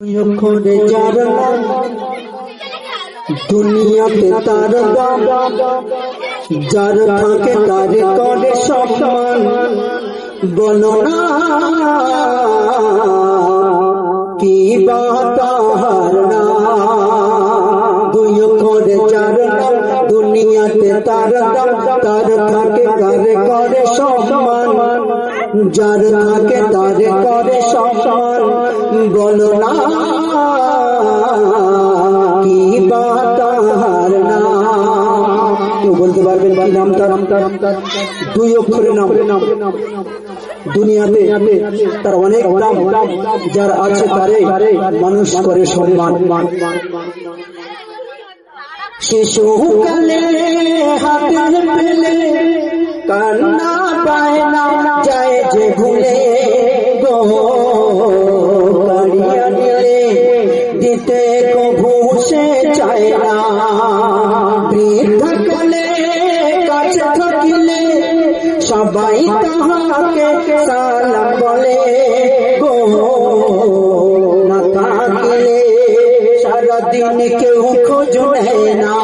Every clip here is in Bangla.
করে যার নাম দুনিয়াতে তার দাম, যার থাকে তার করে সম্মান। বলো না কি বা তাহার নাম। দুই করে যার নাম দুনিয়াতে তার দাম, তার থাকে তার করে সম্মান, যার থাকে তার করে সম্মান। বলো না কি বা তাহার নাম। কেউ বলতে পারবেন কি নাম তার? দুই অক্ষরের নাম। দুনিয়াতে তার অনেক নাম, যার আছে তারে মানুষ করে সম্মান। শিশুকালে হাতে পেলে কান্না পায় না যায় যে ভুলে গো, কাড়িয়া নিলে দিতে কভু সে চায় না। বৃদ্ধা কালে কাছে থাকিলে সবাই তাহাকে সালাম বলে গো, না থাকিলে সারাদিন কেউ খোঁজ নেয় না।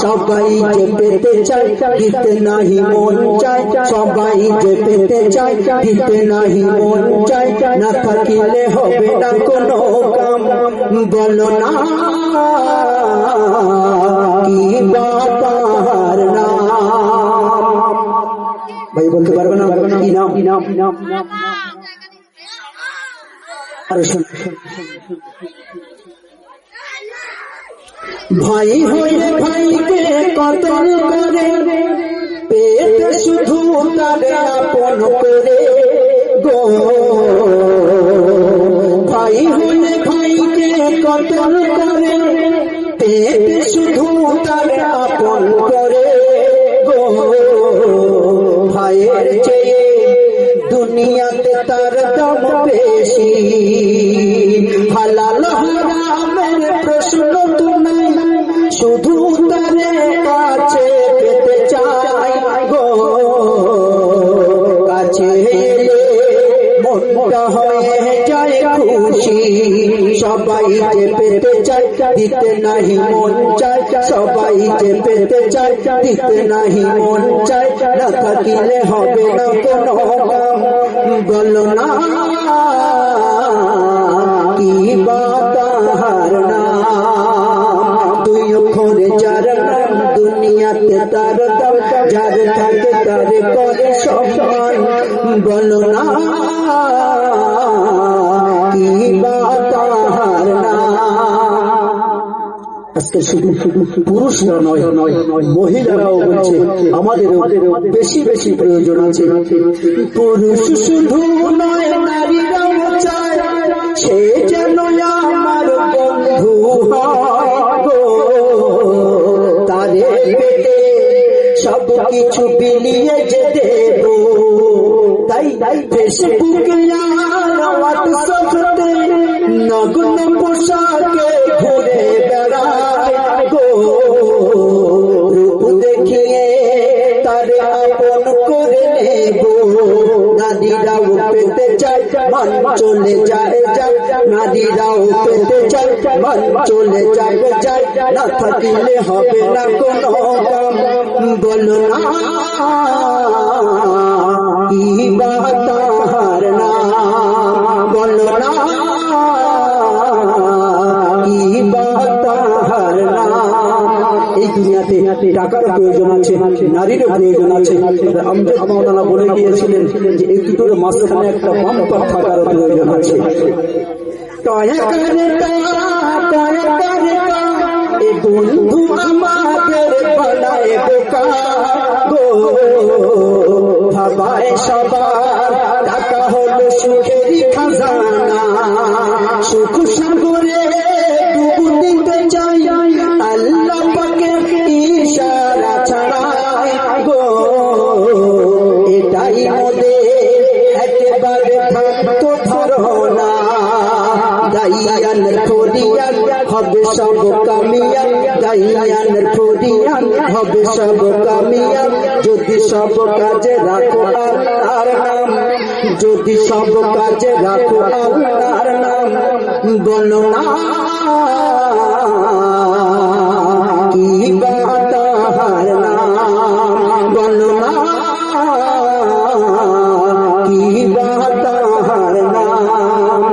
সবাই যে পেতে চায় দিতে নাহি মন চায়, সবাই যে পেতে চায় দিতে নাহি মন চায়। না থাকিলে হবে না কোনো কাম। বলো না কি বা তাহার নাম। ভাই বলতে পারবে না কি নাম? আরে শোন, ভাই হয়ে ভাইকে কতল করে, পেট শুধু তারে আপন করে গো। ভাই হয়ে ভাইকে কতল করে, পেট শুধু তারে আপন করে গো। ভাইয়ের চেয়ে দুনিয়াতে তার দাম বেশি। হালাল হারামের প্রশ্ন তো নাই, শুধু তারে কাছে পেতে চাই গো। কাছে এলে মনটা হয়ে যায় খুশি। সবাই যে পেতে চায় দিতে নাহি মন চায়, সবাই যে পেতে চায় দিতে নাহি মন চায়। না থাকিলে হবে না কোনো কাম। বলো না কি বা তাহার নাম। দুই অক্ষরে যার নাম দুনিয়াতে তার দাম, যার থাকে তার করে সম্মান। বলো না কি বা তাহার নাম। আজকে শুধু পুরুষরা নয়, মহিলারাও বলছে আমাদের বেশি বেশি প্রয়োজন আছে। পুরুষ শুধু নয়, নারীরাও চায় সে যেন আমার বন্ধু হয় গো। তারে পেতে সব কিছু বিলিয়ে যে দেব, তাই ফেসবুকে আর হোয়াটসঅ্যাপে নগ্ন পোশাকে ঘুরে বেড়ায় গো। রূপ দেখিয়ে তারে আপন করে নেব। নারীরাও পেতে চায় মান চলে যায় যায়, নারীরাও পেতে চায় মান চলে যায় যায়। না থাকিলে হবে না কোনো কাম। বলো না কি বা তাহার নাম। বলো না কি বা তাহার নাম। এই দুনিয়াতে টাকার প্রয়োজন আছে, নারীরও প্রয়োজন আছে। আমজাদ মাওলানা বলে গিয়েছিলেন যে এই দুটোর মাঝখানে একটা বাম্পার থাকার প্রয়োজন আছে। এ বন্ধু আমাদের বানায় বোকা গো। ভাবায় সবার টাকা হলো সুখেরই খাজানা। সুখ সাগরে ডুবু দিতে চাই আল্লাহ পাকের ইশারা ছাড়াই গো। এটাই মোদের একেবারে ভক্ত ধারণা। দাইয়ানের ফরিয়াদ হবে সব কামিয়াব, দাইয়ানের ফরিয়াদ হবে সব কামিয়াব। যদি সব কাজে রাখো আল্লাহর নাম, যদি সব কাজে রাখো আল্লাহর নাম। বলো না কি বাতাহার নাম, বলো না কি বাতাহার নাম।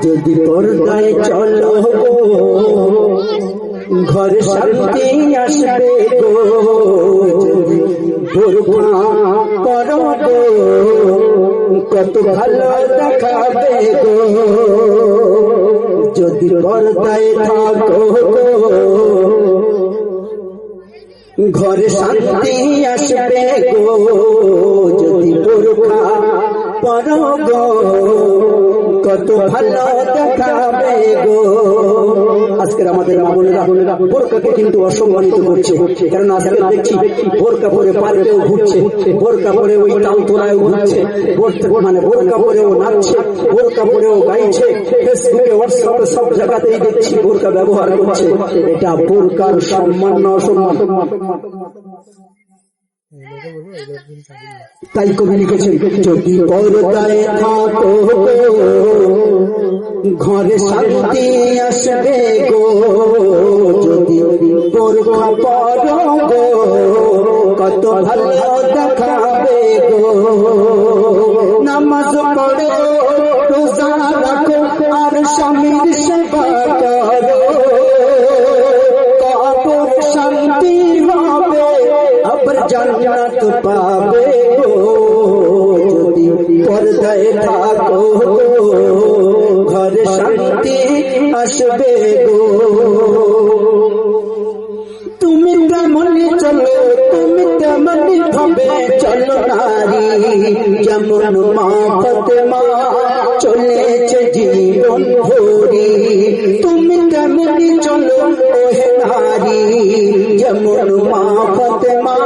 যদি পর্দায় চলো ঘরে শান্তি আসবে গো, যদি বোরকা পরো গো কত ভালো দেখাবে গো। যদি পর্দায় থাকো ঘরে শান্তি আসবে গো, যদি বোরকা পরো গো কত ভালো দেখাবে গো। আজকের আমাদের মা বোনেরা বোরকাকে কিন্তু অসম্মানিত করছে, কারণ আজকে দেখছি বোরকা পরে পার্কেও ঘুরছে, বোরকা পরে ওই তালতলায় ঘুরছে, মানে বোরকা পরেও নাচছে, বোরকা পরেও গাইছে, ফেসবুকে হোয়াটসঅ্যাপে সব জায়গাতেই দেখছি বোরকা ব্যবহার করছে। এটা বোরকার সম্মান না অসম্মান? তাই কবি লিখেছেন, যদি পর্দায় থাকো ঘরে শান্তি আসবে গো, যদি বোরকা পরো গো কত ভালো দেখাবে গো। নামাজ পড়ো রোজা রাখো আর স্বামীর সেবা করো, কবর শান্তি হবে আবার জান্নাত পাবে গো। যদি পর্দায় থাকো ঘরে শান্তি আসবে গো। তুমি তেমনি চলো, তুমি তেমনি ভাবে চলো নারী, যেমন মা ফাতেমা চলেছে জীবন ভরি। তুমি তেমনি চলো ওহে নারী, যেমন মা ফাতেমা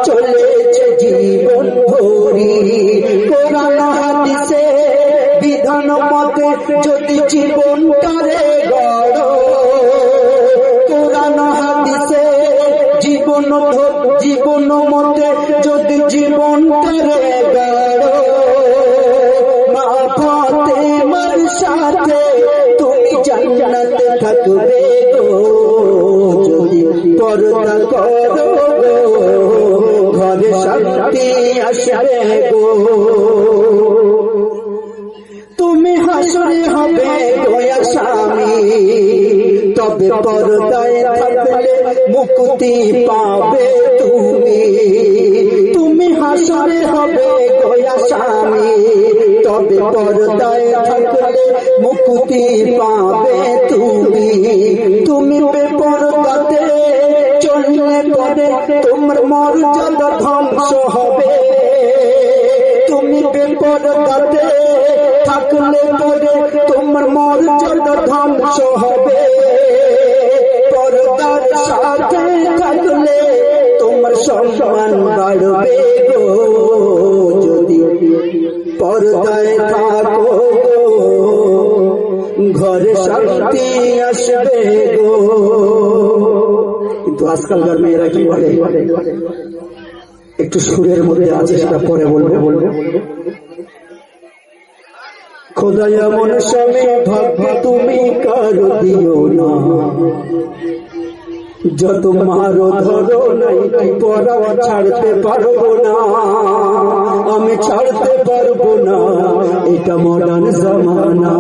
চলেছে জীবন ভরি। কোরআন হাদিসে বিধান মতে যদি জীবন করে গড়ো, কোরআন হাদিসে জীবন মতে যদি জীবন করে গড়ো, মা ফাতেমার সাথে তুমি জান্নাতে থাকবে গো। যদি পর্দা করো গো ঘরে শান্তি আসবে গো। তুমি হাসরে হবে গোয়া স্বামী, তবে পর্দায় থাকলে মুক্তি পাবে তুমি। তুমি হাসরে হবে গোয়া স্বামী, তবে পর্দায় থাকলে মুক্তি পাবে তুমি। তুমি বেপরদাতে চললে পরে তোমার মর্যাদা ধ্বংস হবে। তুমি বেপরদাতে থাকলে পরে তোমার মর্যাদা ধ্বংস হবে। পর্দার সাথে থাকলে তোমার সম্মান বাড়বে গো। যদি পর্দায় থাকো ঘরে শান্তি আসবে গো। কিন্তু আজকালকার মেয়েরা কি বলে, একটু সুরের মধ্যে আছে, সেটা পরে বলবে। খোদা এমন স্বামী ভাগ্য তুমি কারো দিও না, যত মারো ধরো নাই পড়া ছাড়তে পারবো না, আমি ছাড়তে পারবো না, এটা মডার্ন জামানা।